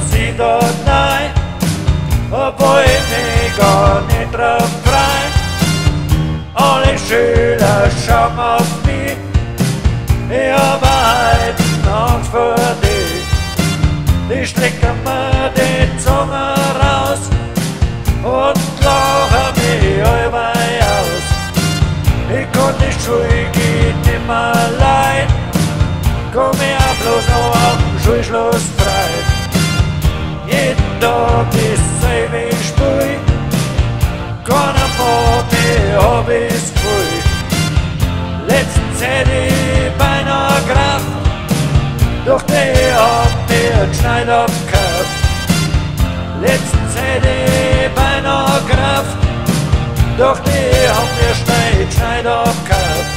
sie dort nein, obwohl ich mich gar nicht drauf frei. Alle Schüler schauen auf mich, ich hab heute Angst vor dich. Die strecken mir die Zunge raus und lachen mich allweil aus. Ich kann die Schule geht nimmer leid, komm mir bloß noch am Schulschluss frei. Jeden Tag ist selbe Spiel, keiner mag mich, hab ich's Gefühl. Letztens hätte ich beinahe Kraft, doch die hab mir Schneider abgekauft. Letztens hätte ich beinahe Kraft, doch die hab mir Schneider abgekauft.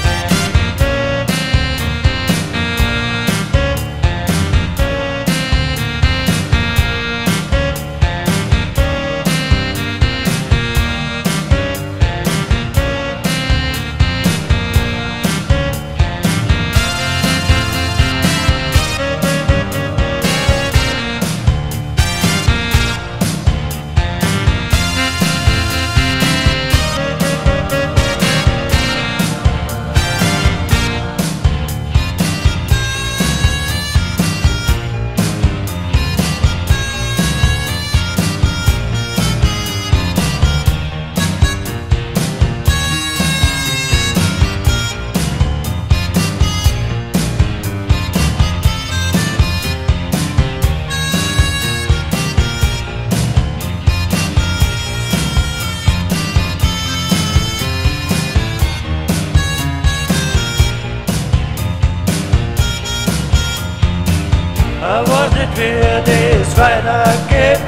Weiß nicht, wie das weitergeht,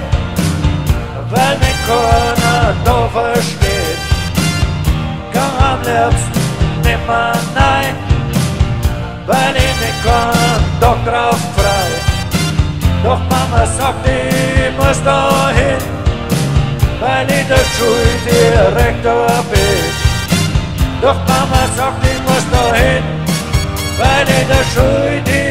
weil mich keiner da versteht. Gang am liebsten nimmer nein, weil ich nicht keinen Tag drauf frei. Doch Mama sagt, ich muss da hin, weil ich der Schuldirektor bin. Doch Mama sagt, ich muss da hin, weil ich der Schuldirektor bin.